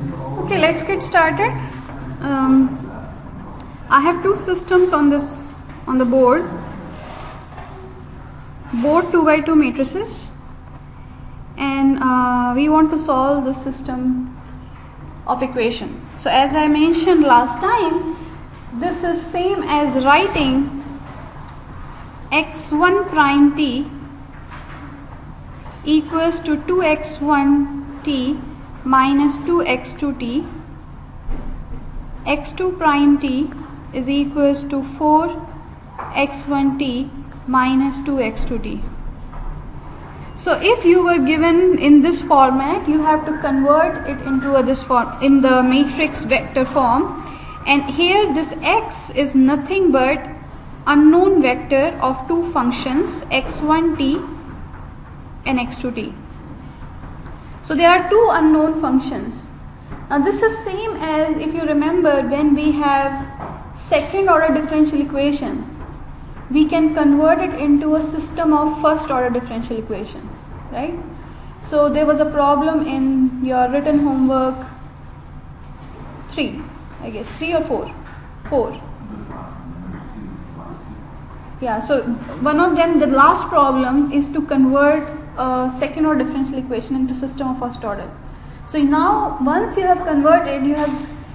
Okay, let's get started. I have two systems on the board 2x2 matrices, and we want to solve the system of equation. So as I mentioned last time, this is same as writing x1 prime t equals to 2x1t minus 2x2t, x2 prime t is equals to 4x1t minus 2x2t. So if you were given in this format, you have to convert it into this form in the matrix vector form, and here this x is nothing but unknown vector of two functions x1t and x2t. So there are two unknown functions. Now this is same as if you remember when we have second order differential equation, we can convert it into a system of first order differential equation, right? So there was a problem in your written homework 3, I guess 3 or 4. Yeah, so one of them, the last problem, is to convert a second order differential equation into system of first order. So now once you have converted, you have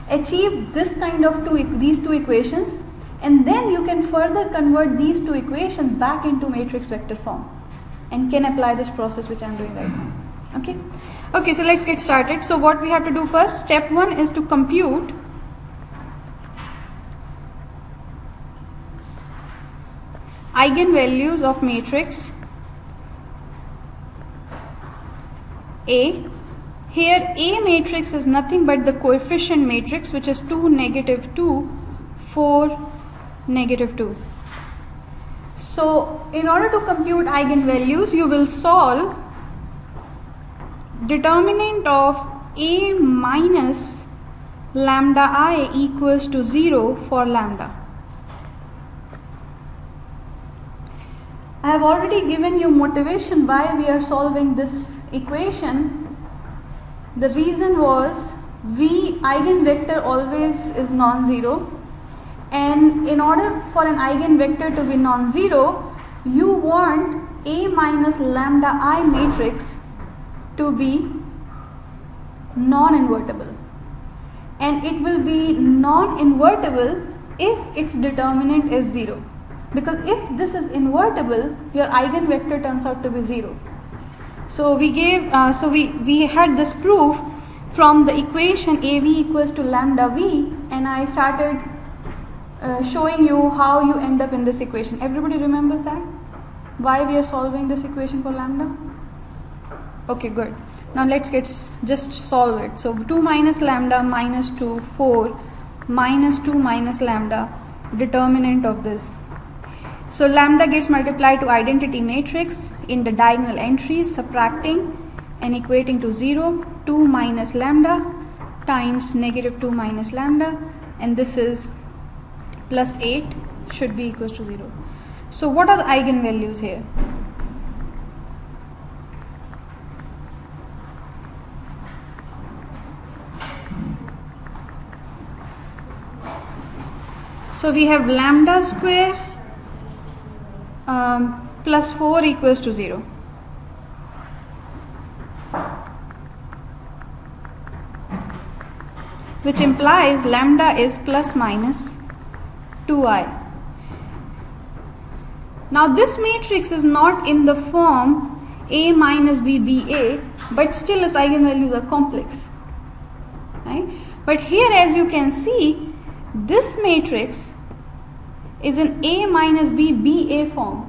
achieved this kind of these two equations, and then you can further convert these two equations back into matrix vector form and can apply this process which I am doing right now. Okay, so let's get started. So what we have to do first, step 1 is to compute eigenvalues of matrix A. Here A matrix is nothing but the coefficient matrix, which is 2, -2, 4, -2. So in order to compute eigenvalues, you will solve determinant of A minus lambda I equals to 0 for lambda. I have already given you motivation why we are solving this equation. The reason was eigenvector always is non-zero, and in order for an eigenvector to be non-zero, you want A minus lambda I matrix to be non-invertible, and it will be non-invertible if its determinant is 0, because if this is invertible, your eigenvector turns out to be 0. So we had this proof from the equation AV equals to lambda V, and I started showing you how you end up in this equation. Everybody remembers that? Why we are solving this equation for lambda? Okay, good. Now let's just solve it. So 2 minus lambda minus 2, 4 minus 2 minus lambda, determinant of this. So lambda gets multiplied to identity matrix in the diagonal entries, subtracting and equating to 0. 2 minus lambda times -2 minus lambda, and this is plus 8 should be equals to 0. So what are the eigenvalues here? So we have lambda square plus 4 equals to 0. Which implies lambda is plus minus 2i. Now this matrix is not in the form A minus B BA, but still its eigenvalues are complex, right? But here, as you can see, this matrix is an A minus B BA form,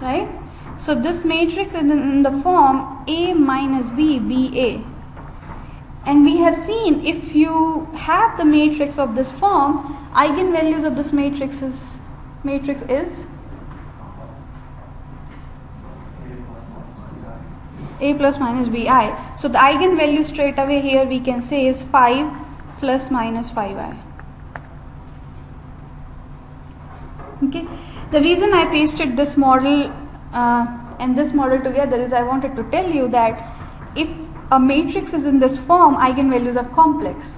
right? So this matrix is in the form A minus B BA, and we have seen if you have the matrix of this form, eigenvalues of this matrix is A plus minus BI. So the eigenvalue straight away here we can say is 5 plus minus 5i. Okay. The reason I pasted this model and this model together is I wanted to tell you that if a matrix is in this form, eigenvalues are complex.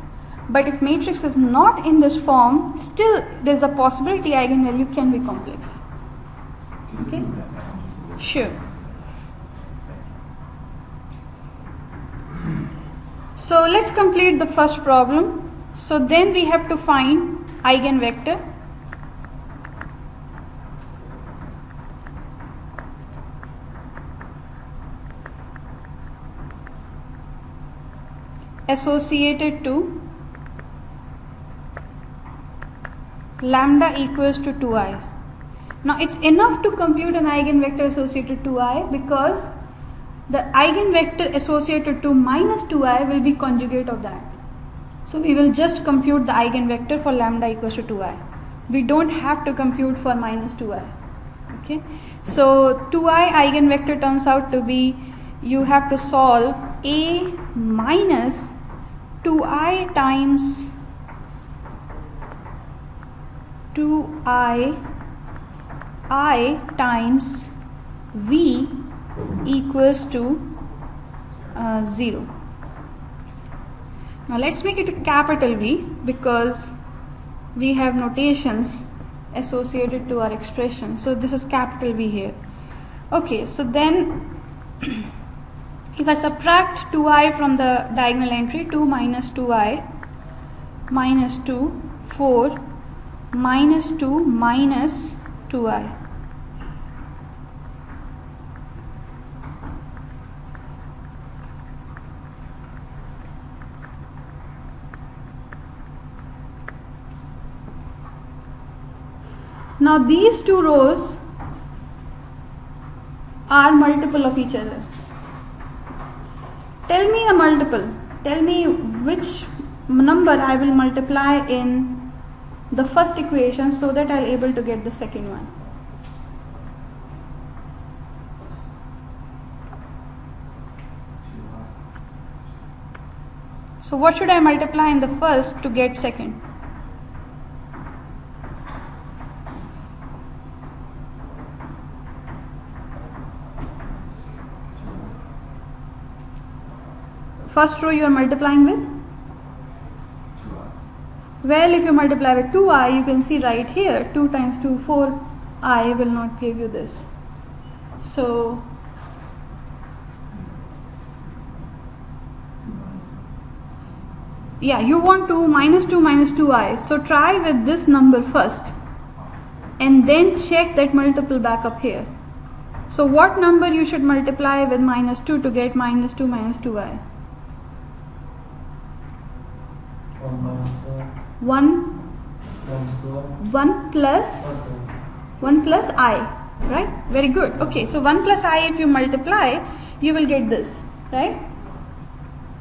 But if matrix is not in this form, still there's a possibility eigenvalue can be complex. Okay? Sure. So let's complete the first problem. So then we have to find eigenvector. Associated to lambda equals to 2i. Now it's enough to compute an eigenvector associated to I because the eigenvector associated to minus 2i will be conjugate of that. So we will just compute the eigenvector for lambda equals to 2i. We don't have to compute for minus 2i. Okay. So 2i eigenvector turns out to be, you have to solve a minus 2i times 2i times v equals to 0. Now let's make it a capital V because we have notations associated to our expression. So this is capital V here. Okay, so then if I subtract 2i from the diagonal entry, 2 minus 2i minus 2, 4 minus 2 minus 2i. Now these two rows are multiple of each other. Tell me a multiple. Tell me which number I will multiply in the first equation so that I'll able to get the second one. So what should I multiply in the first to get second? First row you are multiplying with? Well, if you multiply with 2i, you can see right here, 2 times 2, 4i will not give you this. So, yeah, you want 2 minus 2i. So try with this number first and then check that multiple back up here. So what number you should multiply with minus 2 to get minus 2 minus 2i? 1 plus I, right? Very good. Okay, so 1 plus I, if you multiply, you will get this, right?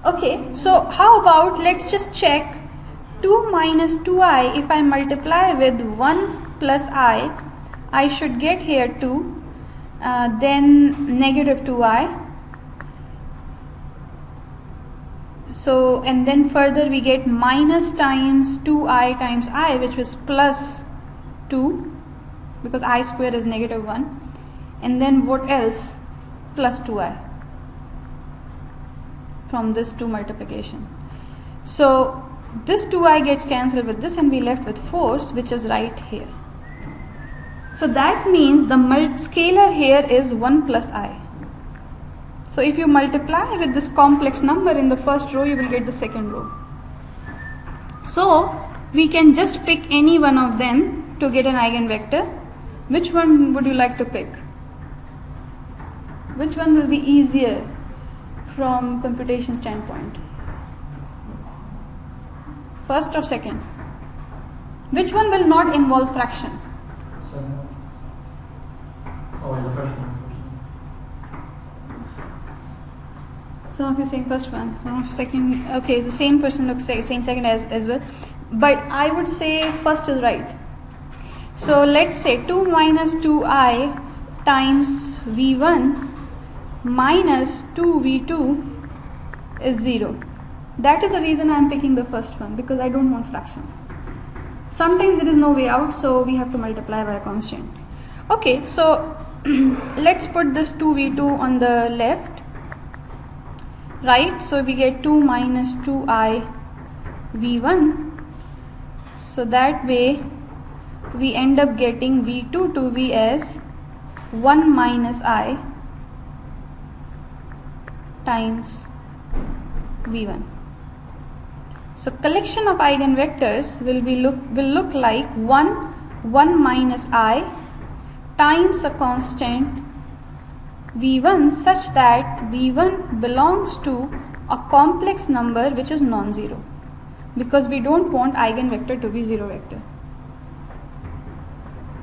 Okay, so how about, let's just check 2 minus 2i. If I multiply with 1 plus I should get here 2, then negative 2i. So, and then further we get minus times 2i times I, which was plus 2, because I square is negative 1. And then what else? Plus 2i from this 2 multiplication. So, this 2i gets cancelled with this and we left with 4, which is right here. So, that means the scalar here is 1 plus I. So if you multiply with this complex number in the first row, you will get the second row. So we can just pick any one of them to get an eigenvector. Which one would you like to pick? Which one will be easier from computation standpoint? First or second? Which one will not involve fraction? Some of you saying first one, some of you second. Okay, the same person looks saying second as well. But I would say first is right. So let's say 2 minus 2i times v1 minus 2v2 is 0. That is the reason I am picking the first one, because I don't want fractions. Sometimes there is no way out, so we have to multiply by a constant. Okay, so let's put this 2v2 on the left. right? So we get 2 minus 2i v1. So that way we end up getting v2 to be as 1 minus I times v1. So collection of eigenvectors will look like 1 minus I times a constant v1 such that v1 belongs to a complex number which is non-zero, because we don't want eigenvector to be zero vector.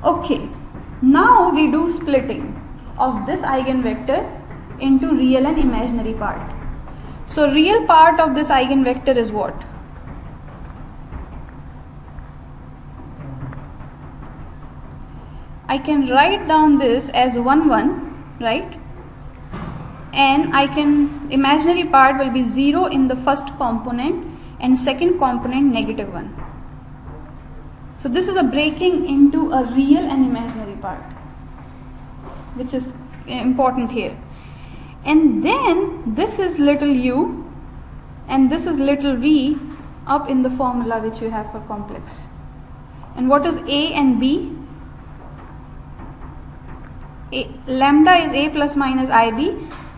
Okay, now we do splitting of this eigenvector into real and imaginary part. So real part of this eigenvector is what? I can write down this as 1 1, right? And imaginary part will be 0 in the first component and second component -1. So this is a breaking into a real and imaginary part, which is important here. And then this is little u and this is little v up in the formula which you have for complex. And what is a and b? Lambda is a plus minus ib,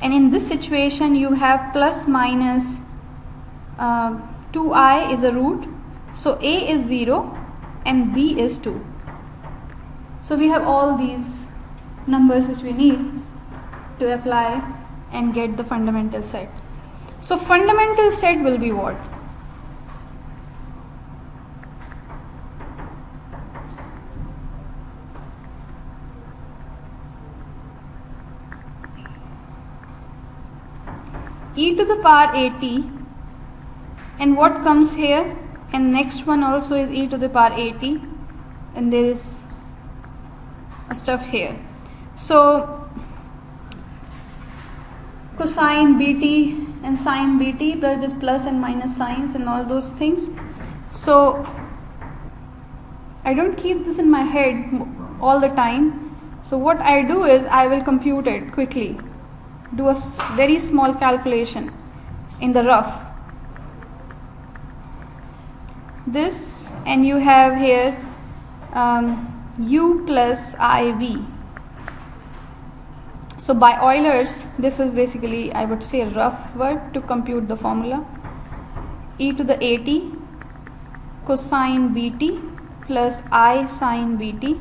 and in this situation you have plus minus 2i is a root, so a is 0 and b is 2. So we have all these numbers which we need to apply and get the fundamental set. So fundamental set will be what? E to the power at, and what comes here, and next one also is e to the power at, and there is a stuff here. So cosine bt and sine bt, plus plus and minus signs and all those things. So I don't keep this in my head all the time. So what I do is I will compute it quickly, do a very small calculation in the rough. This, and you have here u plus iv. So by Euler's, this is basically, I would say, a rough word to compute the formula. E to the at cosine bt plus I sine bt,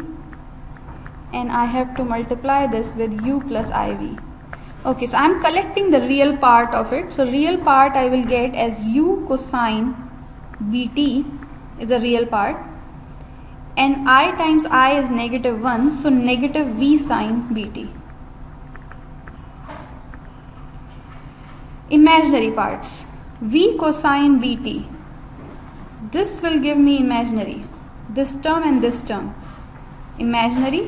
and I have to multiply this with u plus iv. Okay, so I am collecting the real part of it. So real part I will get as u cosine bt is a real part, and I times I is -1, so negative v sine bt. Imaginary parts, v cosine bt, this will give me imaginary, this term and this term imaginary,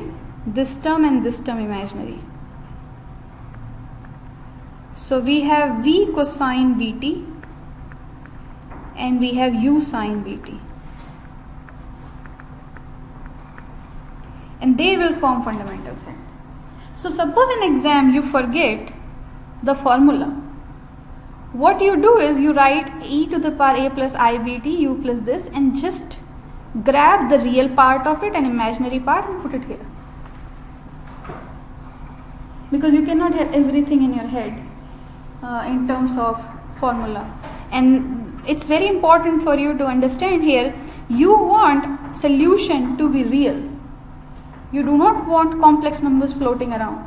this term and this term imaginary. So we have v cosine bt and we have u sine bt, and they will form fundamental set. So suppose in exam you forget the formula. What you do is you write e to the power a plus I bt, u plus this, and just grab the real part of it and imaginary part and put it here, because you cannot have everything in your head in terms of formula. And it's very important for you to understand here, you want solution to be real, you do not want complex numbers floating around.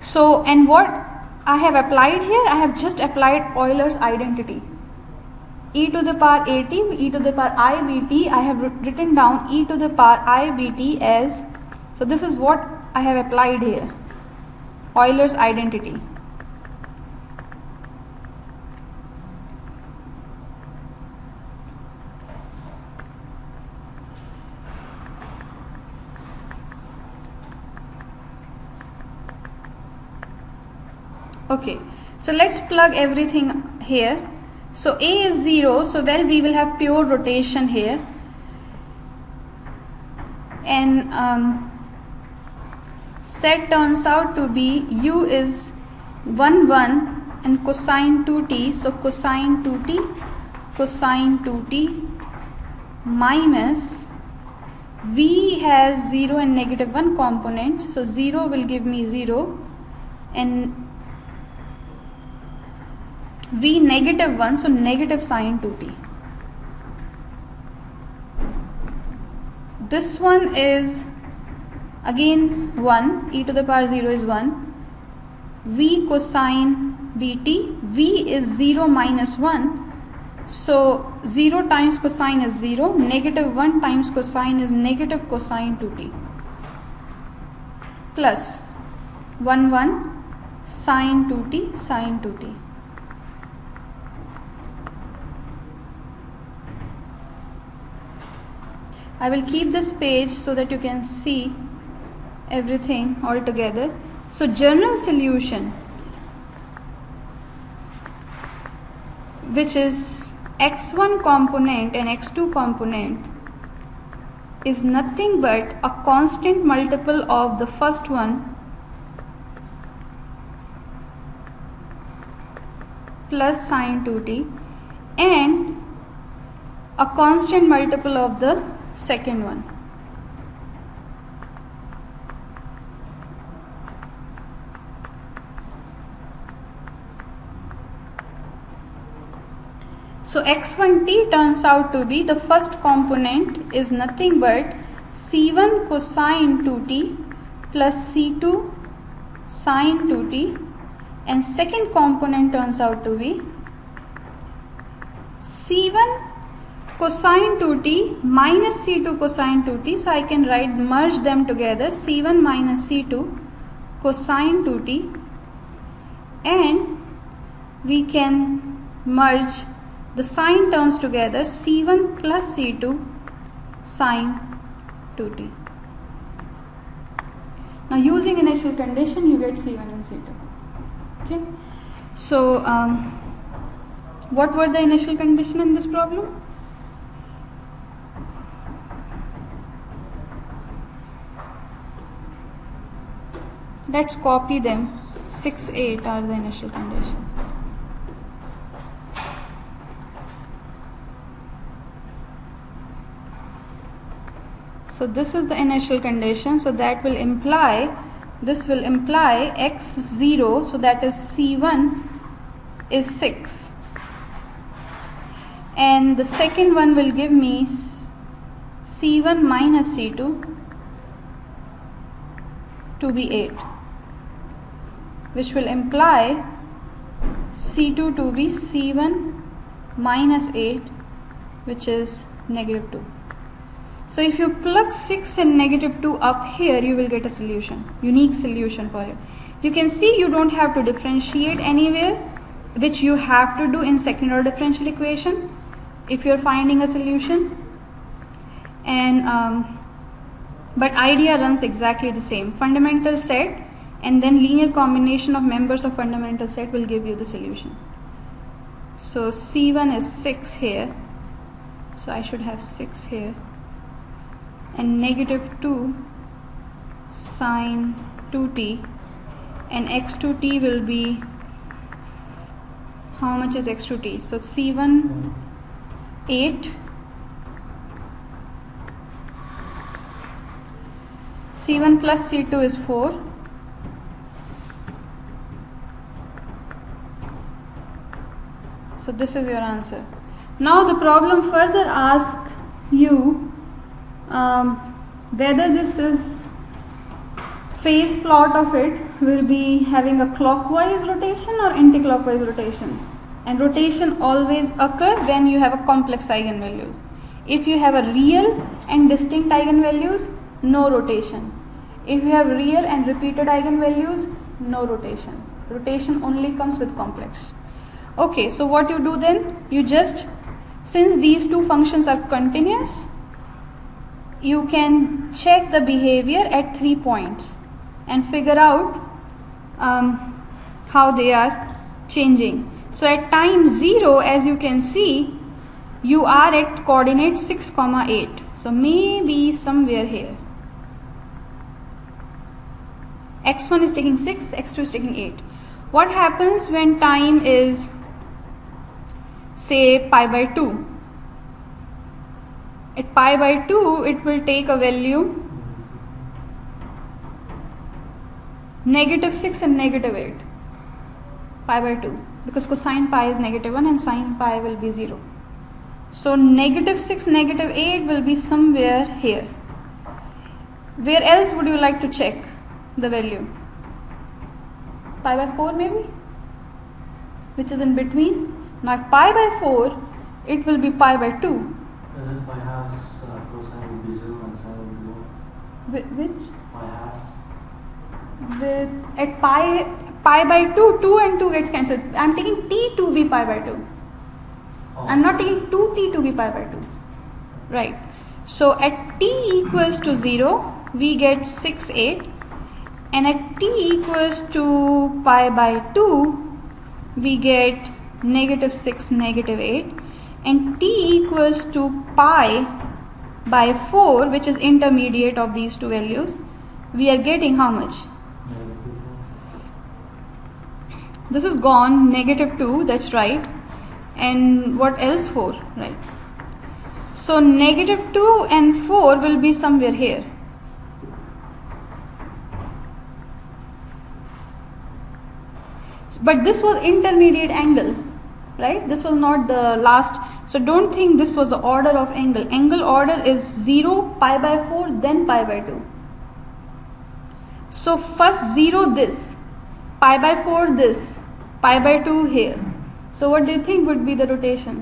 So, and what I have applied here, I have just applied Euler's identity. E to the power at, e to the power I bt, I have written down e to the power I bt as, so this is what I have applied here, Euler's identity. Okay, so let's plug everything here. So a is 0, so well we will have pure rotation here, and set turns out to be u is 1 1 and cosine 2t. So cosine 2t minus v has 0 and negative 1 component. So 0 will give me 0 and v negative 1, so negative sine 2t. This one is again 1, e to the power 0 is 1. V cosine bt, v is 0 minus 1. So 0 times cosine is 0, negative 1 times cosine is negative cosine 2t, plus 1 sine 2t. I will keep this page so that you can see everything all together. So general solution, which is x1 component and x2 component, is nothing but a constant multiple of the first one plus sine 2t and a constant multiple of the second one. So x1t turns out to be, the first component is nothing but c1 cosine 2t plus c2 sine 2t, and second component turns out to be c1 cosine 2t minus c2 cosine 2t. So I can merge them together, c1 minus c2 cosine 2t, and we can merge the sine terms together, c1 plus c2 sine 2t. Now using initial condition you get c1 and c2. Okay. So what were the initial condition in this problem? Let's copy them. 6, 8 are the initial condition. So this is the initial condition. So that will imply, this will imply x0. So that is c1 is 6. And the second one will give me c1 minus c2 to be 8, which will imply c2 to be c1 minus 8, which is negative 2. So if you plug 6 and negative 2 up here, you will get a solution, unique solution for it. You can see you don't have to differentiate anywhere, which you have to do in second order differential equation if you are finding a solution. And but idea runs exactly the same. Fundamental set and then linear combination of members of fundamental set will give you the solution. So c1 is 6 here, so I should have 6 here, and negative 2 sine 2t, and x2t will be, how much is x2t? So c1 8, c1 plus c2 is 4, so this is your answer. Now the problem further asks you whether this is phase plot of it will be having a clockwise rotation or anti-clockwise rotation, and rotation always occur when you have a complex eigenvalues. If you have a real and distinct eigenvalues, no rotation. If you have real and repeated eigenvalues, no rotation. Rotation only comes with complex. Okay, so what you do then, you just, since these two functions are continuous, you can check the behavior at 3 points and figure out how they are changing. So at time 0, as you can see, you are at coordinate 6, 8. So maybe somewhere here. x1 is taking 6, x2 is taking 8. What happens when time is, say, pi by 2? At pi by 2, it will take a value -6 and -8. Pi by 2. Because cosine pi is -1 and sine pi will be 0. So -6, -8 will be somewhere here. Where else would you like to check the value? Pi by 4 maybe? Which is in between. Now at pi by 4, it will be pi by 2. Isn't pi half cosine will be 0 and sine will be 1? Which? Pi half. At pi by 2, 2 and 2 gets cancelled. I am taking t to be pi by 2. Oh. I am not taking 2t to be pi by 2. Right. So at t equals to 0, we get 6, 8. And at t equals to pi by 2, we get -6, -8. And t equals to pi by 4, which is intermediate of these two values, we are getting how much? This is gone, -2, that's right. And what else? 4, right? So -2 and 4 will be somewhere here. But this was intermediate angle, right? This was not the last. So don't think this was the order of angle. Angle order is 0, pi by 4, then pi by 2. So first 0 this, pi by 4 this, pi by 2 here. So what do you think would be the rotation?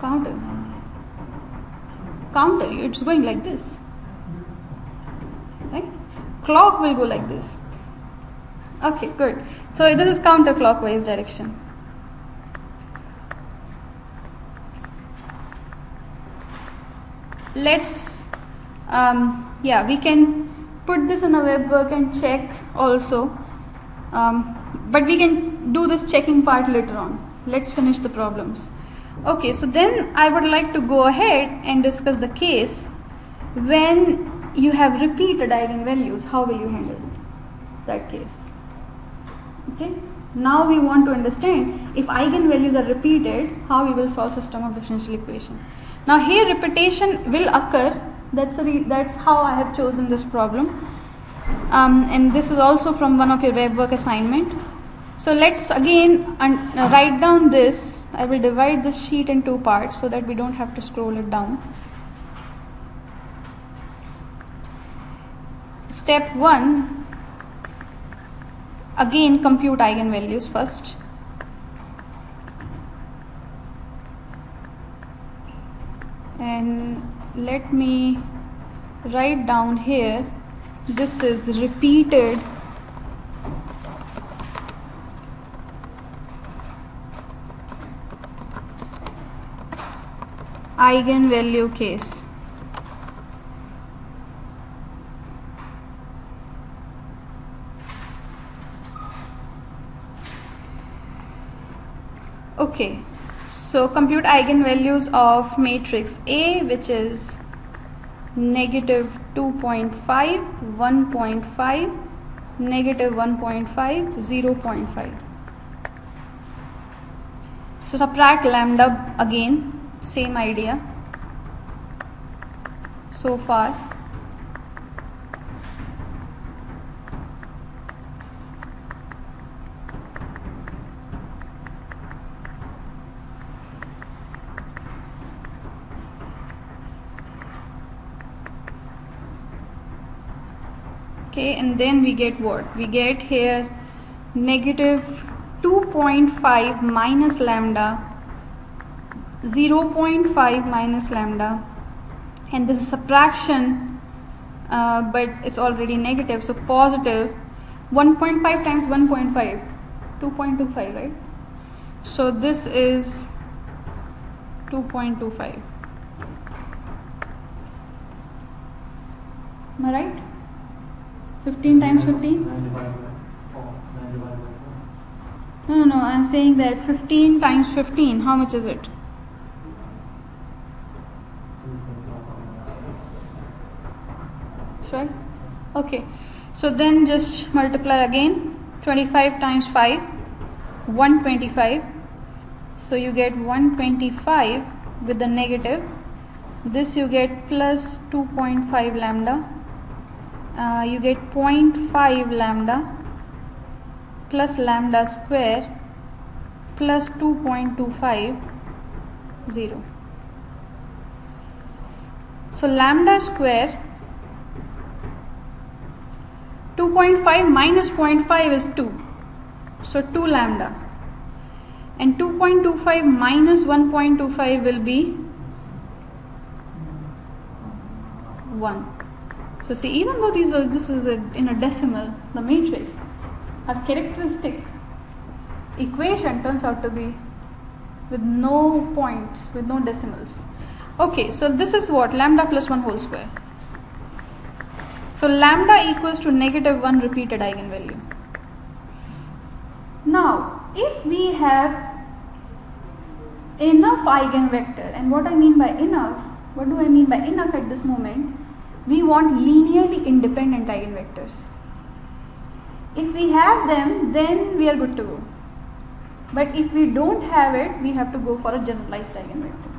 Counter. Counter, it's going like this. Right? Clock will go like this. Okay, good. So this is counterclockwise direction. Let's, we can put this in a web work and check also. But we can do this checking part later on. Let's finish the problems. Okay, so then I would like to go ahead and discuss the case when you have repeated eigenvalues. How will you handle that case? Okay, now we want to understand if eigenvalues are repeated, how we will solve system of differential equation. Now here repetition will occur. That's how I have chosen this problem. And this is also from one of your web work assignment. So let's again write down this. I will divide this sheet in 2 parts so that we don't have to scroll it down. Step 1, again compute eigenvalues first. And let me write down here, this is repeated eigenvalue case. Okay, so compute eigenvalues of matrix A, which is -2.5, 1.5, -1.5, 0.5. So subtract lambda again, same idea so far. Okay, and then we get what? We get here -2.5 minus lambda, 0.5 minus lambda, and this is subtraction, but it's already negative, so positive. 1.5 times 1.5, 2.25, right? So this is 2.25. Am I right? 15 times 15? No, I'm saying that 15 times 15, how much is it? Sorry? Okay, So then just multiply again. 25 times 5, 125. So you get 125 with the negative. This you get plus 2.5 lambda. You get 0.5 lambda plus lambda square plus 2.25, 0. So lambda square, 2.5 minus 0.5 is 2. So 2 lambda. And 2.25 minus 1.25 will be 1. So see, even though this is in a decimal, the matrix, our characteristic equation turns out to be with no points, with no decimals. Okay, so this is what? Lambda plus 1 whole square. So lambda equals to negative 1 repeated eigenvalue. Now, if we have enough eigenvector, and what I mean by enough, what do I mean by enough at this moment? We want linearly independent eigenvectors. If we have them, then we are good to go. But if we don't have it, we have to go for a generalized eigenvector.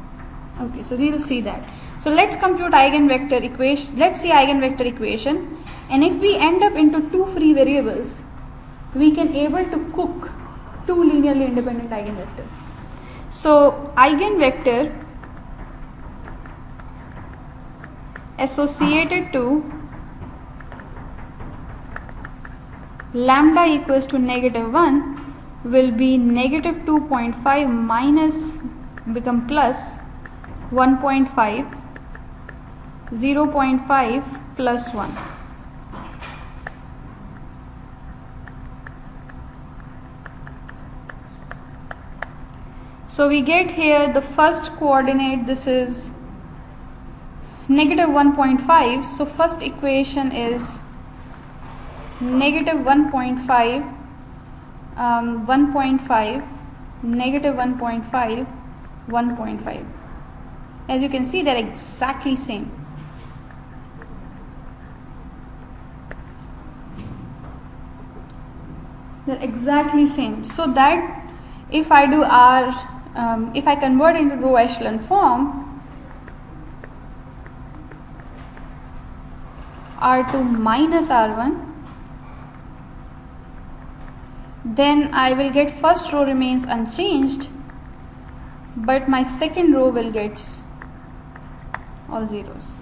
Okay, so we will see that. So let's compute eigenvector equation. Let's see eigenvector equation. And if we end up into two free variables, we can able to cook two linearly independent eigenvectors. So eigenvector associated to lambda equals to negative 1 will be negative 2.5 minus become plus 1.5, 0.5 plus 1. So we get here the first coordinate, this is negative 1.5. So first equation is negative 1.5, 1.5, negative 1.5, 1.5. As you can see, they're exactly same. They're exactly same. So that if I do R, if I convert into row echelon form, R2 minus R1, then I will get first row remains unchanged, but my second row will get all zeros.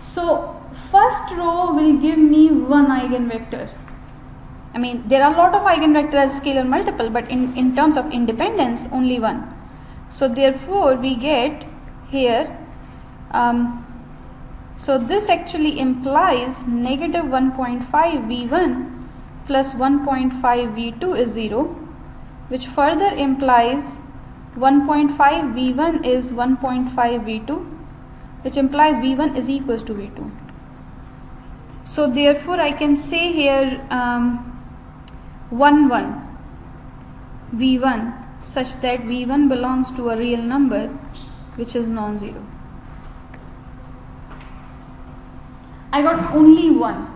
So first row will give me one eigenvector. I mean, there are a lot of eigenvectors as scalar multiple, but in terms of independence, only one. So therefore we get here, so this actually implies negative 1.5 v1 plus 1.5 v2 is 0, which further implies 1.5 v1 is 1.5 v2, which implies v1 is equals to v2. So therefore I can say here 1 1 v1 such that v1 belongs to a real number which is non-zero. I got only one.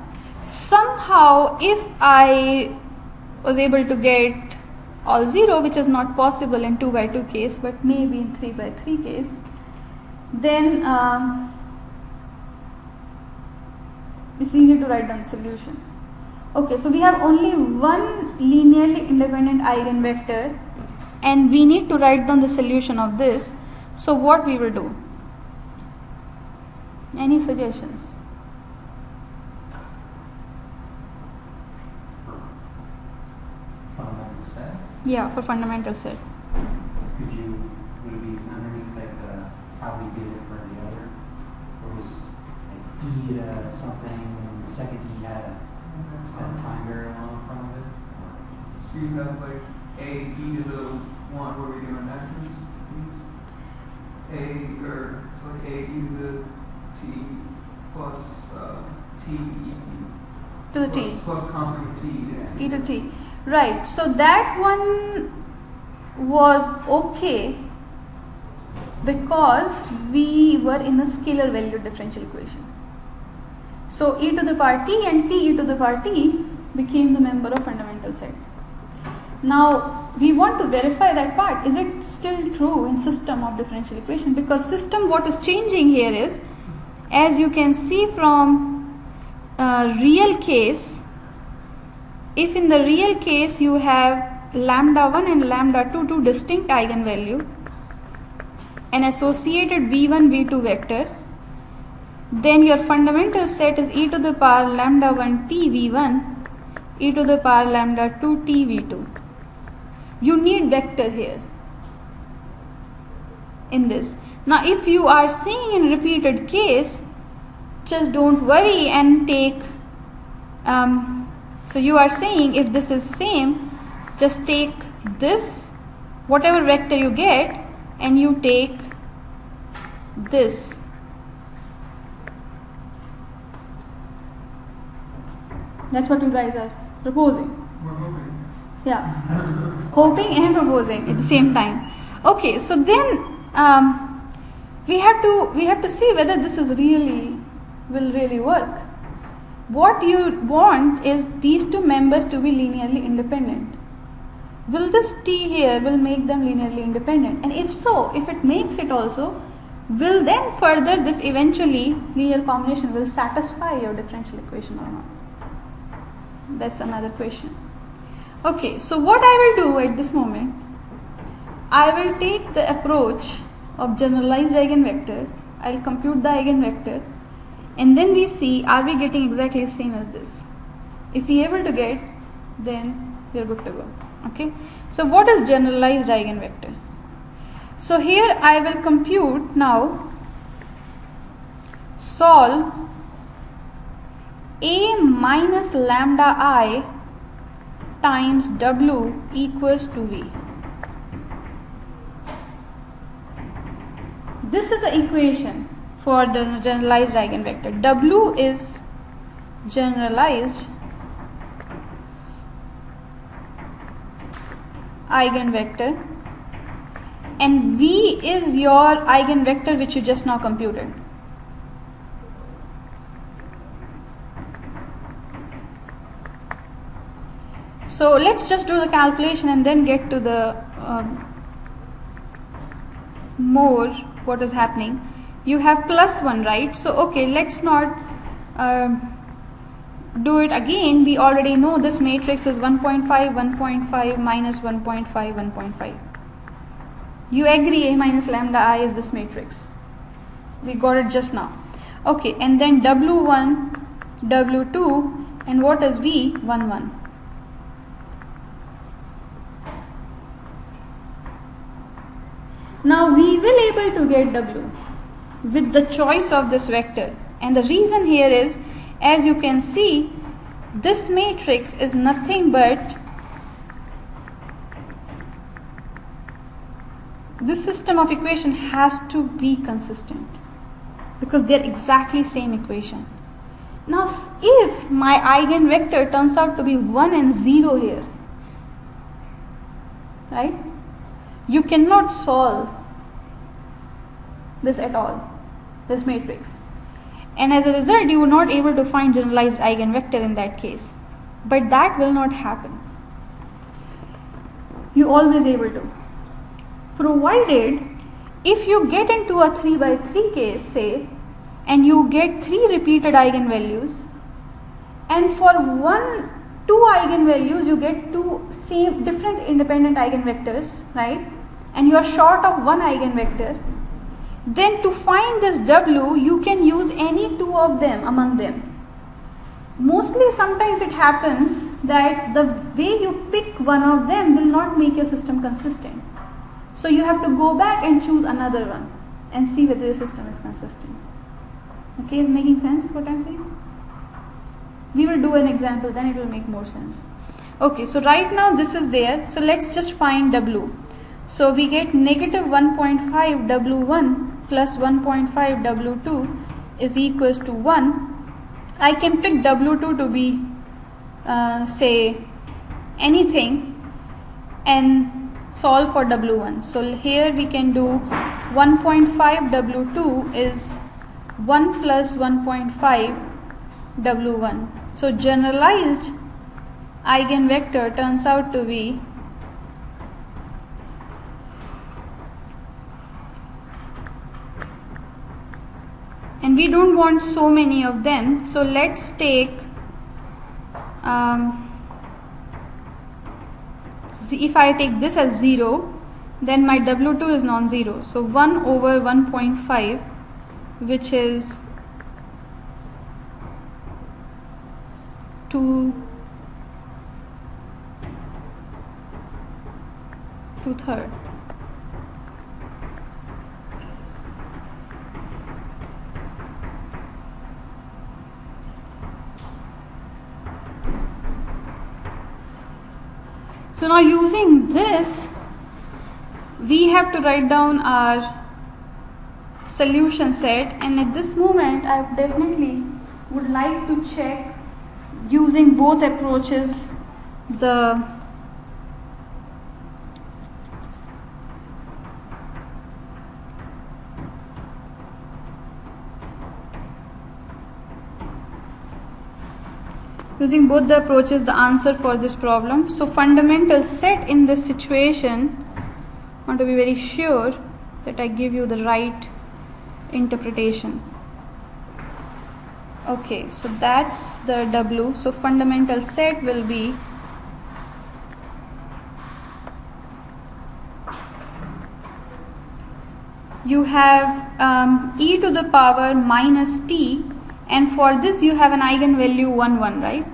Somehow if I was able to get all 0, which is not possible in 2 by 2 case, but maybe in 3 by 3 case, then it's easy to write down the solution. Okay, so we have only one linearly independent eigenvector and we need to write down the solution of this. So what we will do? Any suggestions? Fundamental set? Yeah, for fundamental set. Would it be underneath like how we did it for the other? Or was like E something and the second E had it's got a time variable in front of it? So you have like a e to the 1 where we're doing matches, a or so like a e to the t plus t e To the plus, t. plus constant t E to t. Right. So that one was okay. because we were in a scalar valued differential equation. So e to the power t and t e to the power t became the member of fundamental set. Now we want to verify that part. Is it still true in system of differential equation? Because system, what is changing here is, as you can see from real case, if in the real case you have lambda 1 and lambda 2, two distinct eigenvalue, an associated v1 v2 vector, then your fundamental set is e to the power lambda 1 t v1, e to the power lambda 2 t v2. You need vector here in this. Now if you are seeing in repeated case, just don't worry and take, so you are saying if this is same, just take this, whatever vector you get, and you take this. That's what you guys are proposing. We're hoping. Yeah, hoping and proposing at the same time. Okay, so then we have to see whether this is will really work. What you want is these two members to be linearly independent. Will this t here will make them linearly independent? And if so, if it makes it also, will then further this eventually linear combination will satisfy your differential equation or not? That's another question. Okay, so what I will do at this moment, I will take the approach of generalized eigenvector. I'll compute the eigenvector, and then we see, are we getting exactly the same as this? If we are able to get, then we are good to go. Okay, so what is generalized eigenvector? So here I will compute now, solve a minus lambda I times w equals to v. This is the equation for the generalized eigenvector. W is generalized eigenvector and v is your eigenvector which you just now computed. So let's just do the calculation and then get to the more what is happening. You have plus 1, right? So okay, let's not do it again. We already know this matrix is 1.5, 1.5, minus 1.5, 1.5. You agree A minus lambda I is this matrix. We got it just now. Okay, and then W1, W2, and what is V? 1, 1. Now we will able to get W with the choice of this vector, and the reason here is, as you can see, this matrix is nothing but this system of equation has to be consistent because they are exactly same equation. Now if my eigenvector turns out to be 1 and 0 here, right, you cannot solve this at all, this matrix, and as a result you are not able to find generalized eigenvector in that case. But that will not happen. You always able to, provided if you get into a 3 by 3 case, say, and you get 3 repeated eigenvalues, and for 2 eigenvalues you get 2 same different independent eigenvectors, right, and you are short of 1 eigenvector, then to find this W you can use any 2 of them among them. Mostly sometimes it happens that the way you pick one of them will not make your system consistent. So you have to go back and choose another one and see whether your system is consistent. Okay, is making sense what I'm saying? We will do an example, then it will make more sense. Okay, so right now this is there. So let's just find W. So we get negative 1.5 W1 plus 1.5 W2 is equals to 1. I can pick W2 to be say anything and solve for W1. So here we can do 1.5 W2 is 1 plus 1.5 W1. So generalized eigenvector turns out to be and we don't want so many of them, so let's take if I take this as 0, then my W2 is non-zero, so 1 over 1.5, which is 2/3. So now using this, we have to write down our solution set, and at this moment I definitely would like to check using both approaches using both the approaches the answer for this problem. So fundamental set in this situation, I want to be very sure that I give you the right interpretation. Okay, so that's the W. So fundamental set will be you have e to the power minus t, and for this you have an eigenvalue 1 1, right?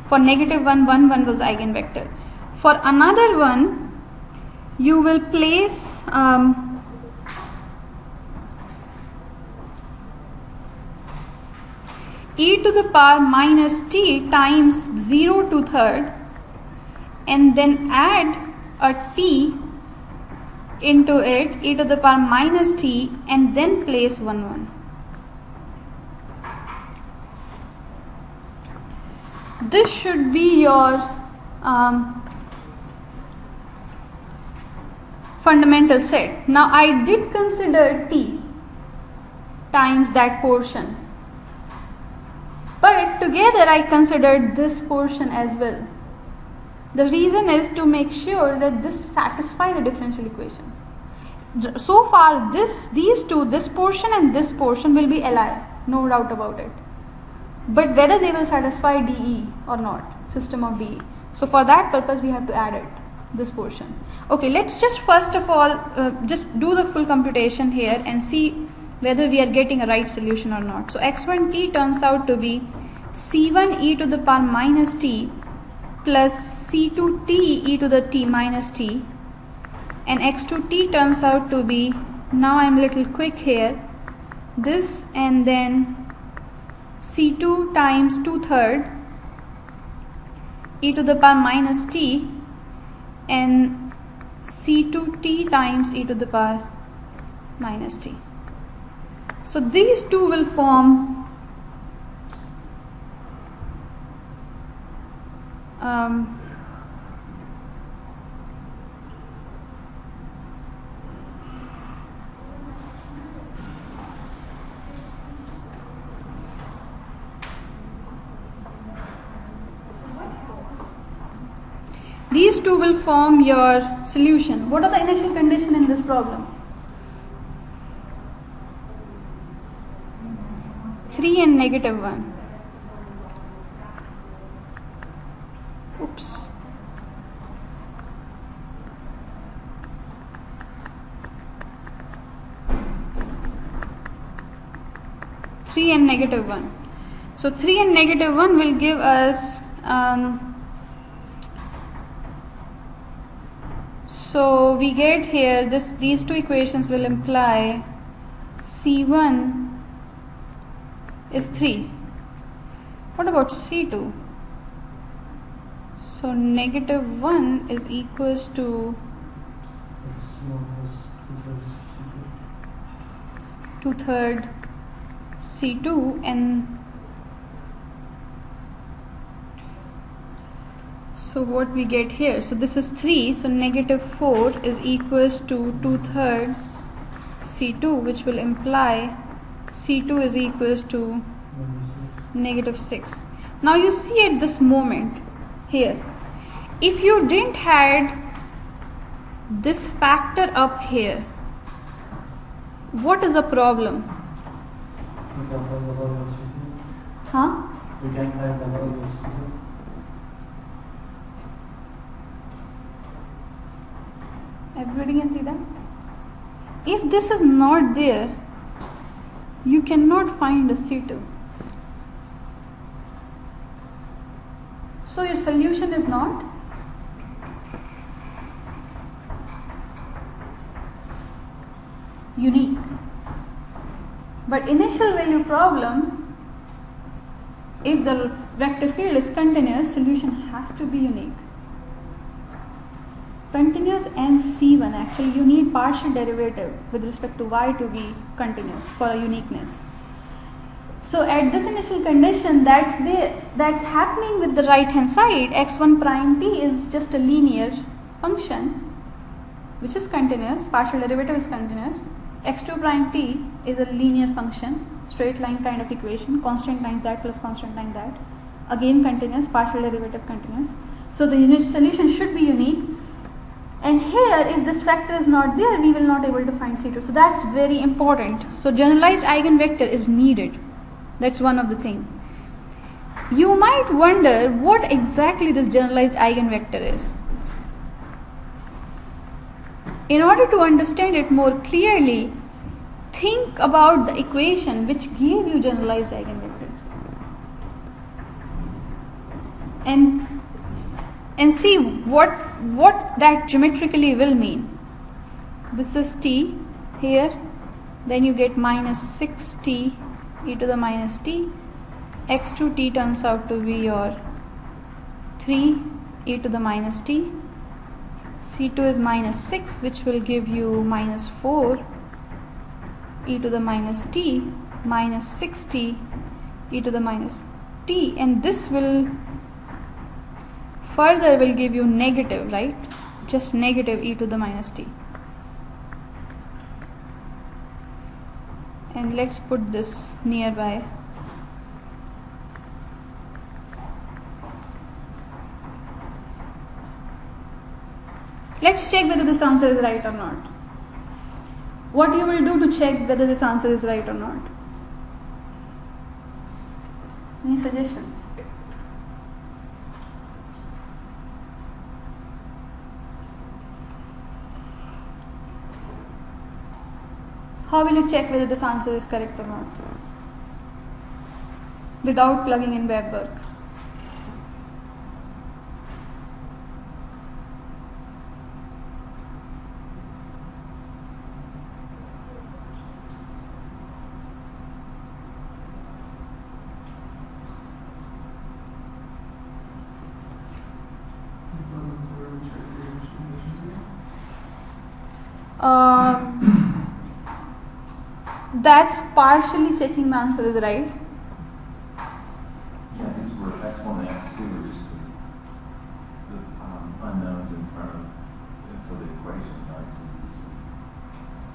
For negative 1 1 1 was eigenvector. For another one you will place e to the power minus t times 0 2/3 and then add a t into it, e to the power minus t, and then place 1 1. This should be your fundamental set. Now I did consider t times that portion, but together I considered this portion as well. The reason is to make sure that this satisfies the differential equation. So far these two, this portion and this portion will be Li, no doubt about it. But whether they will satisfy dE or not, system of dE. So for that purpose we have to add it, this portion. Okay, let's just first of all just do the full computation here and see whether we are getting a right solution or not. So x1t turns out to be c1 e to the power minus t plus c2t e to the t minus t, and x2t turns out to be, now I'm a little quick here, this and then c2 times 2/3 e to the power minus t and c2t times e to the power minus t. So these two will form these two will form your solution. What are the initial conditions in this problem? 3 and negative 1. Oops. Three and negative 1. So 3 and negative 1 will give us so we get here these two equations will imply C1 is 3. What about C2? So negative 1 is equals to 2/3 C2, and so what we get here, so this is 3, so negative 4 is equals to 2/3 C2, which will imply C2 is equals to -6. Now you see at this moment here, if you didn't had this factor up here, what is the problem? Huh? We can find the values. Everybody can see that? If this is not there, you cannot find a C2. So your solution is not unique. But initial value problem, if the vector field is continuous, solution has to be unique. Continuous and C1, actually you need partial derivative with respect to y to be continuous for a uniqueness. So at this initial condition, that's happening with the right hand side. X1 prime t is just a linear function which is continuous, partial derivative is continuous. X2 prime t is a linear function, straight line kind of equation, constant times that plus constant times that, again continuous, partial derivative continuous. So the unit solution should be unique. And here, if this factor is not there, we will not able to find C2. So that's very important. So generalized eigenvector is needed. That's one of the thing. You might wonder what exactly this generalized eigenvector is. In order to understand it more clearly, think about the equation which gave you generalized eigenvector. And see what that geometrically will mean. This is t here, then you get -6t e to the minus t, x2t turns out to be your 3 e to the minus t, c2 is -6, which will give you -4 e to the minus t, -6t e to the minus t, and this will further will give you negative, right? Just negative e to the minus t. And let's put this nearby. Let's check whether this answer is right or not. What you will do to check whether this answer is right or not? Any suggestions? How will you check whether this answer is correct or not? Without plugging in web work. That's partially checking the answer is right. Yeah, that's one of the answers too, were just the unknowns in front of for the equation, right?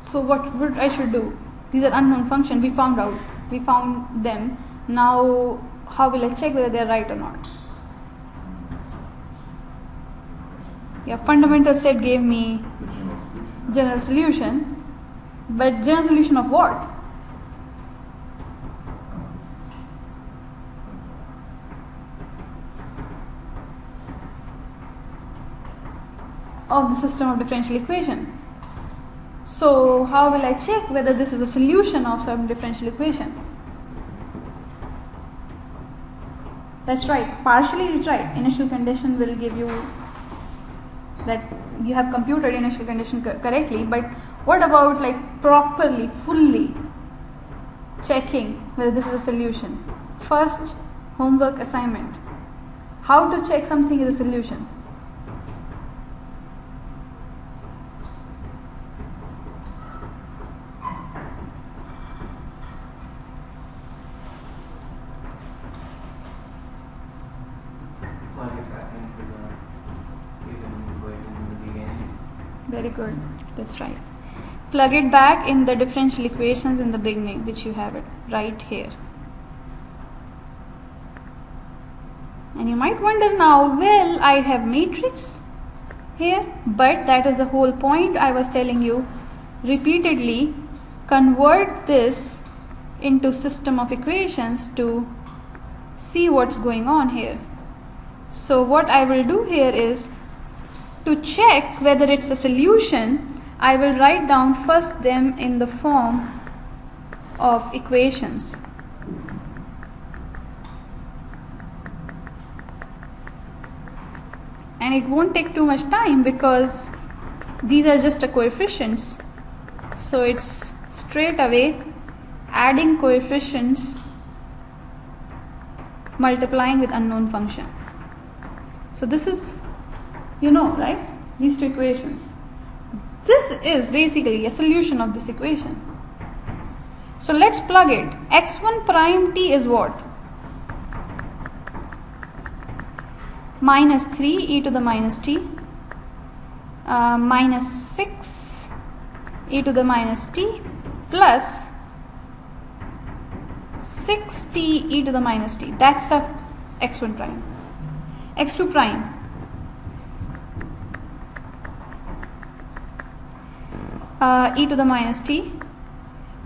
So what I should do? These are unknown functions. We found them. Now, how will I check whether they are right or not? Yeah, fundamental set gave me The general solution. but general solution of what? Of the system of differential equation. So how will I check whether this is a solution of some differential equation? That's right, partially it's right. Initial condition will give you that you have computed initial condition correctly, but what about like properly, fully checking whether this is a solution? First homework assignment. How to check something is a solution? Very good. That's right. plug it back in the differential equations in the beginning, which you have it right here. And you might wonder now, well, I have matrix here, but that is the whole point I was telling you repeatedly. Convert this into system of equations to see what's going on here. So what I will do here is, to check whether it's a solution, I will write down first them in the form of equations. And it won't take too much time because these are just the coefficients. So it's straight away adding coefficients multiplying with unknown function. So this is, you know, right? These two equations. This is basically a solution of this equation. So let's plug it. x1 prime t is what? Minus 3 e to the minus t minus 6 e to the minus t plus 6t e to the minus t. That's of x1 prime. x2 prime. E to the minus t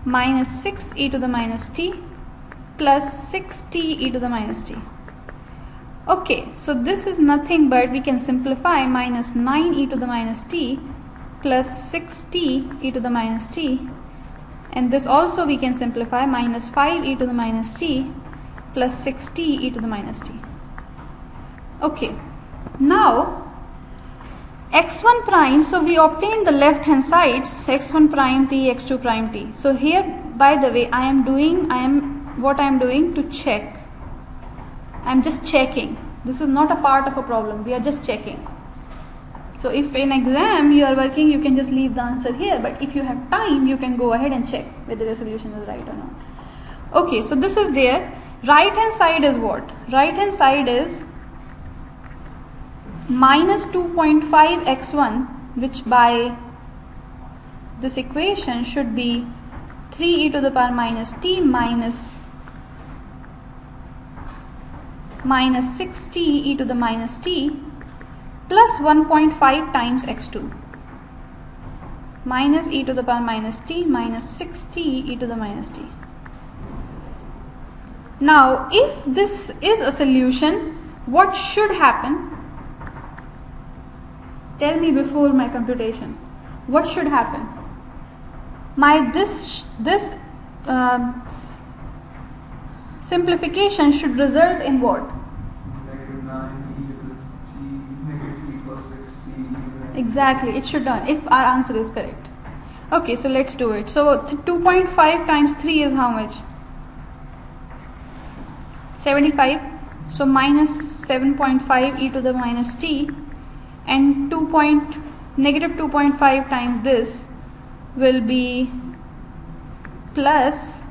minus 6 e to the minus t plus 6t e to the minus t. Okay, so this is nothing but we can simplify minus 9 e to the minus t plus 6t e to the minus t, and this also we can simplify minus 5 e to the minus t plus 6t e to the minus t. Okay, now x1 prime, so we obtained the left hand sides, x1 prime t, x2 prime t. So here, by the way, what I am doing to check, I am just checking. This is not a part of a problem, we are just checking. So if in exam you are working, you can just leave the answer here, but if you have time, you can go ahead and check whether your solution is right or not. Okay, so this is there. Right hand side is what? Right hand side is minus 2.5 x1, which by this equation should be 3 e to the power minus t minus 6t e to the minus t plus 1.5 times x2 minus e to the power minus t minus 6t e to the minus t. Now if this is a solution, what should happen? Tell me before my computation. What should happen? This simplification should result in what? Negative 9 e to the t, negative t plus 6t. Exactly, it should done if our answer is correct. Okay, so let's do it. So 2.5 times 3 is how much? 75. So minus 7.5 e to the minus t, and negative 2.5 times this will be plus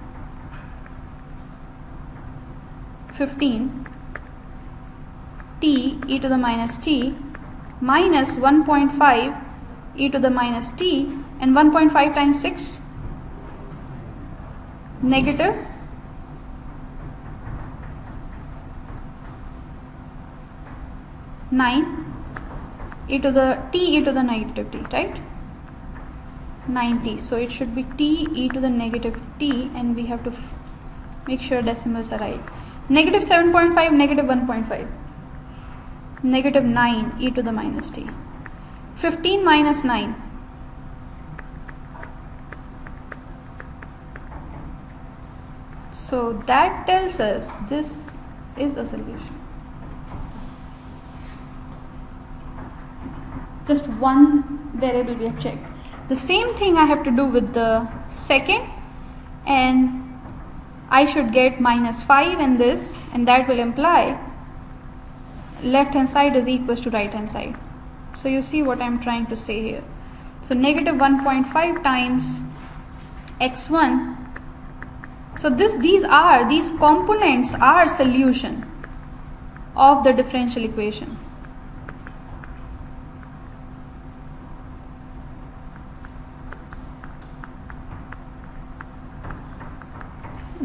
15 t e to the minus t minus 1.5 e to the minus t, and 1.5 times 6 negative 9 e to the negative t, right? 90. So it should be t e to the negative t, and we have to make sure decimals are right. Negative 7.5, negative 1.5, negative 9 e to the minus t. 15 minus 9. So that tells us this is a solution. Just one variable we have checked. The same thing I have to do with the second, and I should get minus 5 in this, and that will imply left hand side is equals to right hand side. So you see what I am trying to say here. So negative 1.5 times x1. So these components are solution of the differential equation.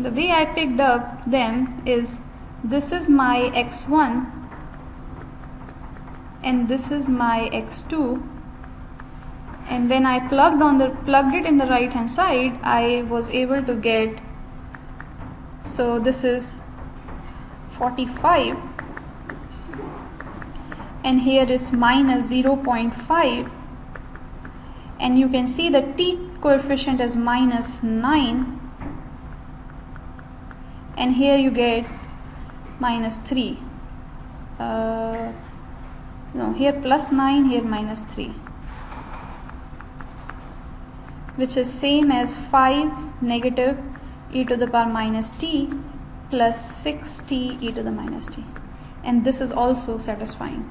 the way I picked up them is, this is my x1 and this is my x2, and when I plugged it in the right hand side, I was able to get, so this is 45 and here is minus 0.5, and you can see the t coefficient is minus 9, and here you get minus 3. No, here plus 9, here minus 3, which is same as 5 negative e to the power minus t plus 6t e to the minus t, and this is also satisfying.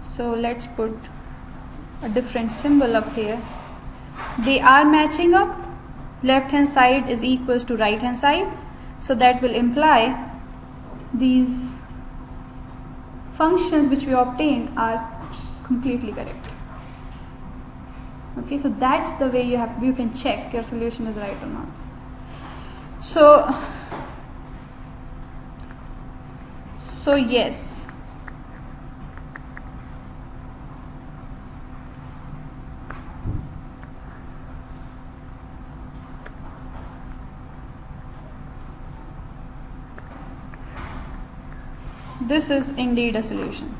So let's put a different symbol up here. They are matching up. Left hand side is equals to right hand side, so that will imply these functions which we obtained are completely correct. Okay, so that's the way you can check your solution is right or not. So yes, this is indeed a solution.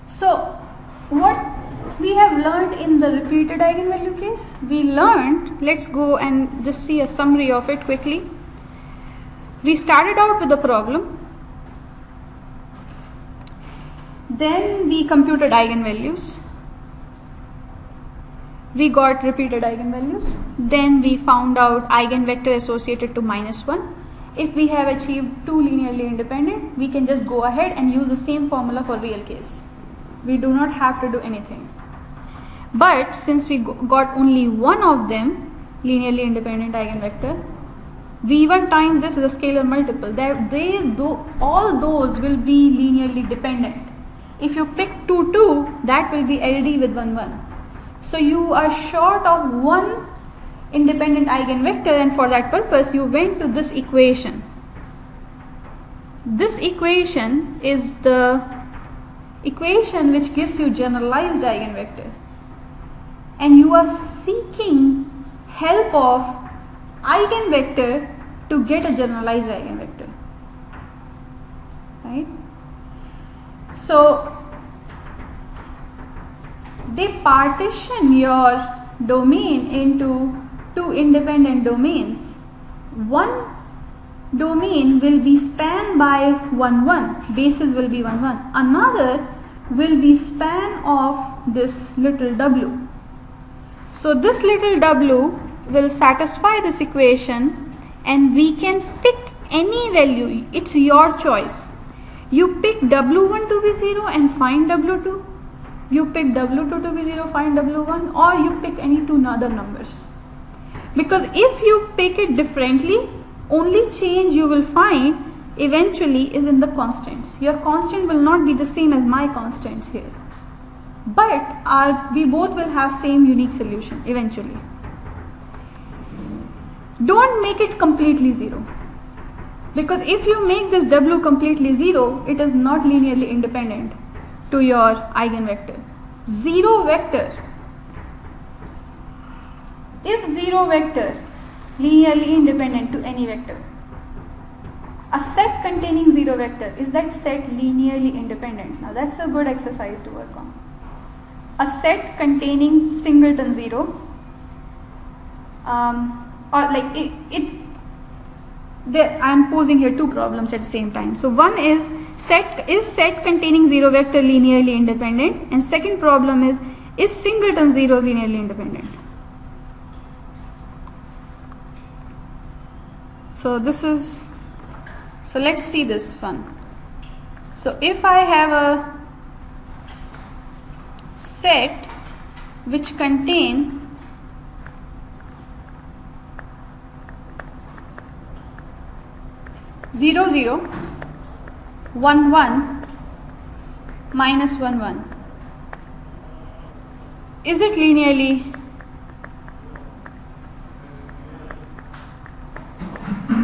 So what we have learned in the repeated eigenvalue case, we learned, let's go and just see a summary of it quickly. We started out with the problem, then we computed eigenvalues, we got repeated eigenvalues, then we found out eigenvector associated to -1. If we have achieved two linearly independent, we can just go ahead and use the same formula for real case. We do not have to do anything. But since we got only one of them, linearly independent eigenvector, V1 times this is a scalar multiple. All those will be linearly dependent. If you pick 2, 2, that will be LD with 1, 1. So you are short of one independent eigenvector, and for that purpose you went to this equation. This equation is the equation which gives you generalized eigenvector, and you are seeking help of eigenvector to get a generalized eigenvector, right? So they partition your domain into two independent domains. One domain will be spanned by 1, 1, basis will be 1, 1. Another will be span of this little w. So this little w will satisfy this equation, and we can pick any value. It's your choice. You pick w1 to be 0 and find w2. You pick w2 to be 0, find w1, or you pick any two other numbers. Because if you pick it differently, only change you will find eventually is in the constants. Your constant will not be the same as my constants here, but we both will have same unique solution eventually. Don't make it completely 0, because if you make this w completely 0, it is not linearly independent to your eigenvector. Zero vector linearly independent to any vector. A set containing zero vector, is that set linearly independent? Now that's a good exercise to work on. A set containing singleton 0, or like I am posing here two problems at the same time. So one is set containing zero vector linearly independent, and second problem is singleton 0 linearly independent? So let's see this one. So if I have a set which contain 0 0, 1 1, minus 1 1. Is it linearly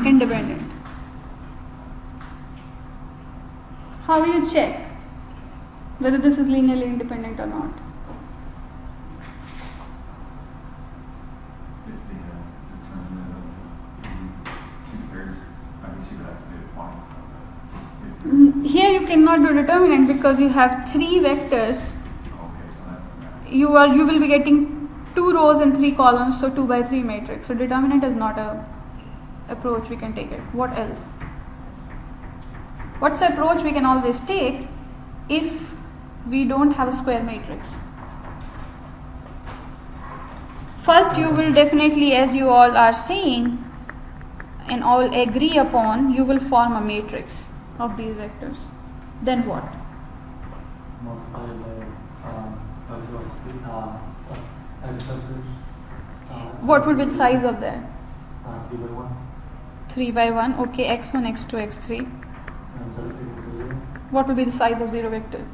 independent? How will you check whether this is linearly independent or not? If the determinant of two pairs, I guess you would have to do a point. Here you cannot do determinant because you have 3 vectors. Okay, so that's what You will be getting 2 rows and 3 columns, so 2 by 3 matrix. So determinant is not a approach we can take it. What else? What's the approach we can always take if we don't have a square matrix? First, you will definitely, as you all are saying and all agree upon, you will form a matrix of these vectors. Then what? Multiply by x vectors. What would be the size of that? 3 by 1. 3 by 1. Okay, x1, x2, x3. And so equal to 0. What will be the size of 0 vector?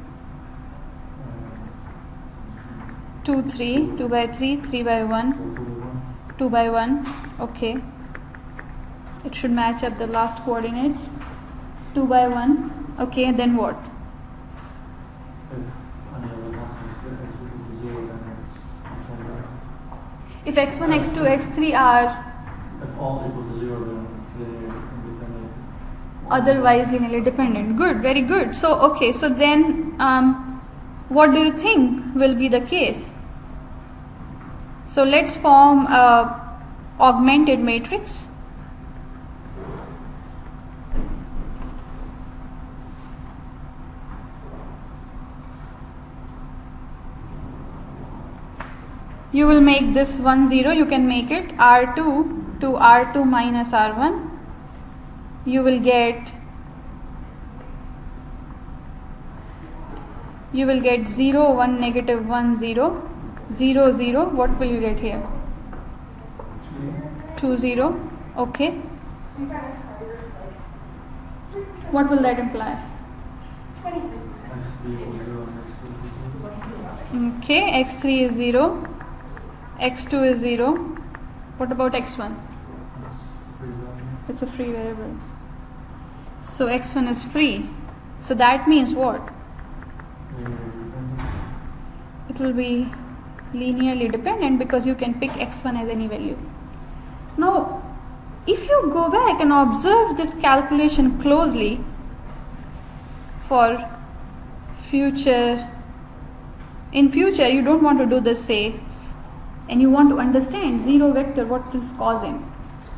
2, 3, 2 by 3, 3 by 1, 2 by 1. Okay. It should match up the last coordinates. 2 by 1. Okay, then what? If x1, x2, x3 are If all equal to 0, then it's linearly independent. otherwise linearly dependent. Good, very good. So, okay, so then what do you think will be the case? So, let's form a augmented matrix. You will make this 1 0, you can make it R2 to R2 minus R1. You will get 0 1 negative 1 0 0 0. What will you get here? 2 0. Okay. What will that imply? Okay, x3 is 0, x2 is 0. What about x1? It's a free variable. So x1 is free. So that means what? It will be linearly dependent because you can pick x1 as any value. Now, if you go back and observe this calculation closely for future, in future you don't want to do this, say, and you want to understand 0 vector, what is causing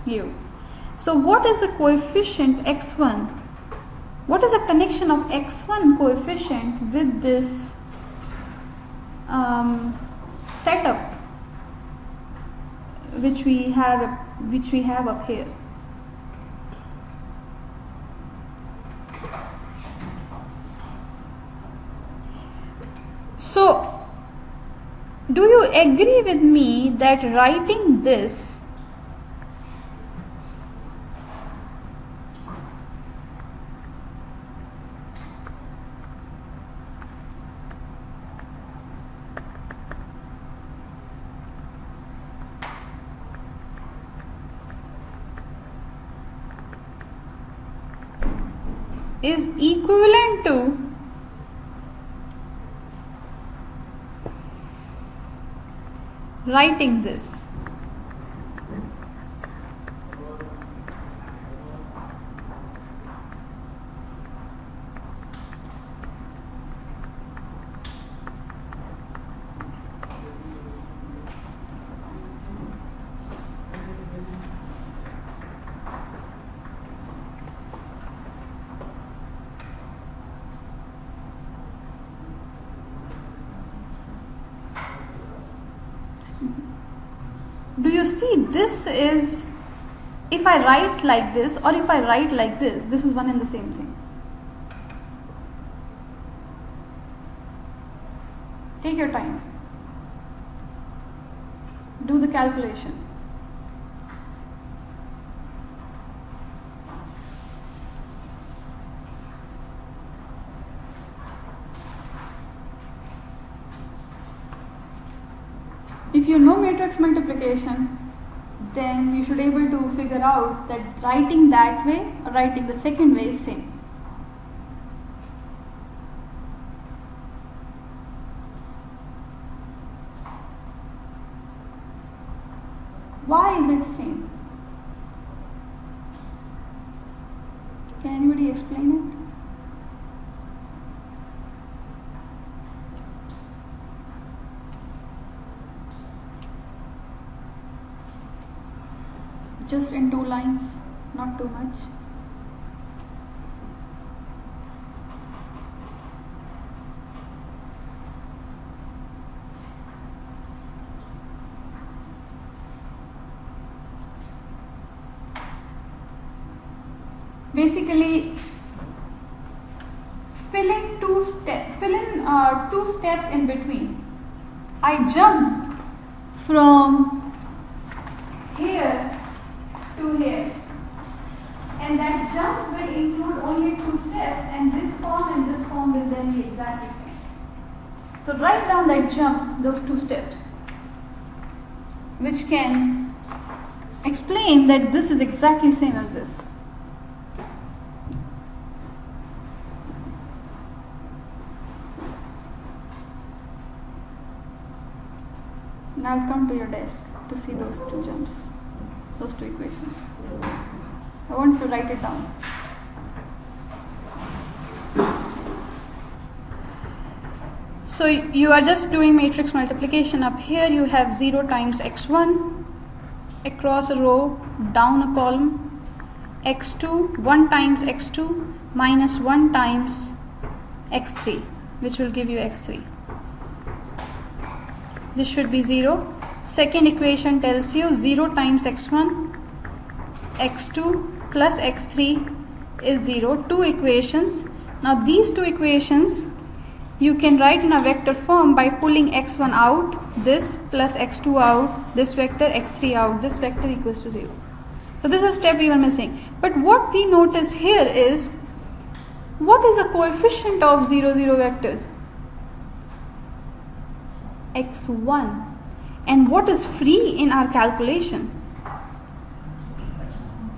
you. So what is a coefficient x1? What is the connection of x1 coefficient with this setup which we have up here? So, do you agree with me that writing this is equivalent to writing this? Do you see, this is, if I write like this or if I write like this is one and the same thing. Take your time. Do the calculation. you know matrix multiplication, then you should be able to figure out that writing that way or writing the second way is same. Why is it same? Can anybody explain it? Just in 2 lines, not too much. Basically, fill in 2 steps in between. I jump from here to here, and that jump will include only 2 steps, and this form will then be exactly same. So write down that jump, those 2 steps, which can explain that this is exactly same as this. Now I'll come to your desk to see those 2 jumps, those 2 equations. I want you to write it down. So you are just doing matrix multiplication. Up here you have 0 times x1 across a row, down a column, x2, 1 times x2 minus 1 times x3, which will give you x3. This should be 0. Second equation tells you 0 times x1, x2 plus x3 is 0. 2 equations. Now these 2 equations you can write in a vector form by pulling x1 out, this plus x2 out, this vector, x3 out, this vector equals to 0. So this is a step we were missing. But what we notice here is, what is the coefficient of 0, 0 vector? x1. And what is free in our calculation?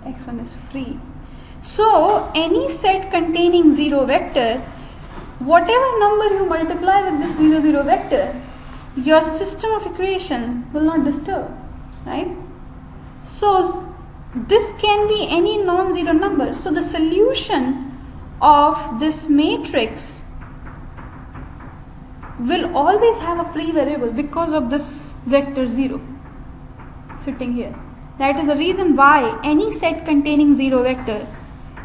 x1 is free. So any set containing 0 vector, whatever number you multiply with this 0, 0 vector, your system of equation will not disturb, right? So this can be any non-zero number. So the solution of this matrix will always have a free variable because of this vector 0 sitting here. That is the reason why any set containing 0 vector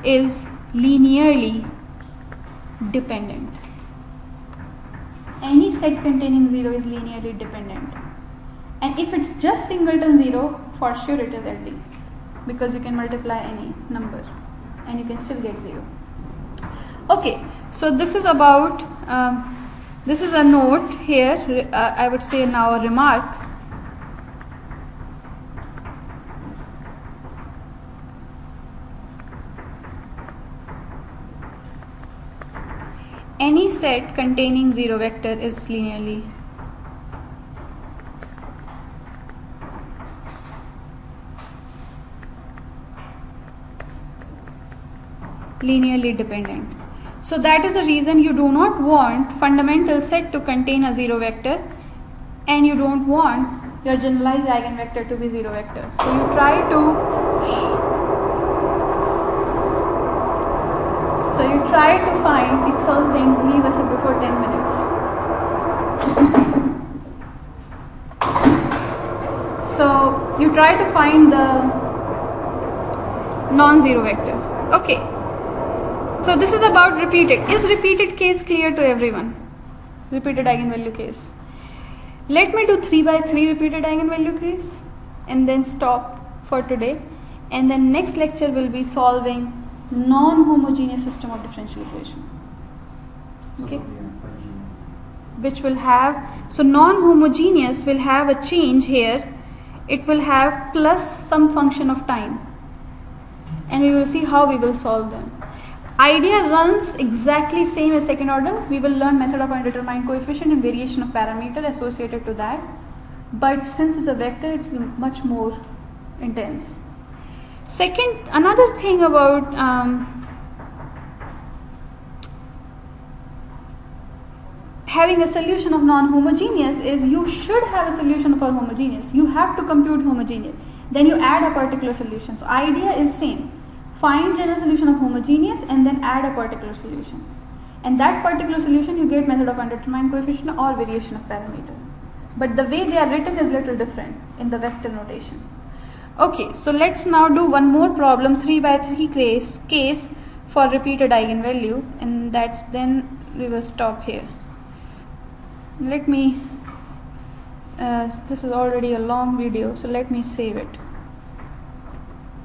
is linearly dependent. Any set containing 0 is linearly dependent. And if it's just singleton 0, for sure it is LD, because you can multiply any number and you can still get 0. Okay, so this is about this is a note here, I would say now a remark. Any set containing 0 vector is linearly dependent. So that is the reason you do not want fundamental set to contain a 0 vector, and you don't want your generalized eigenvector to be 0 vector. So you try to find, it's all saying leave us before 10 minutes. So you try to find the non-zero vector. Okay. So this is about repeated. Is repeated case clear to everyone? Repeated eigenvalue case. Let me do 3 by 3 repeated eigenvalue case and then stop for today. And then next lecture will be solving non-homogeneous system of differential equation. Okay. Which will have, so non-homogeneous will have a change here. It will have plus some function of time. And we will see how we will solve them. Idea runs exactly same as second order. We will learn method of undetermined coefficient and variation of parameter associated to that. but since it's a vector, it's much more intense. Second, another thing about having a solution of non-homogeneous is you should have a solution for homogeneous. You have to compute homogeneous. Then you add a particular solution. So idea is same. Find general solution of homogeneous and then add a particular solution. And that particular solution you get method of undetermined coefficient or variation of parameter. But the way they are written is little different in the vector notation. Okay, so let's now do one more problem, 3 by 3 case for repeated eigenvalue, and that's then we will stop here. Let me, this is already a long video, so let me save it.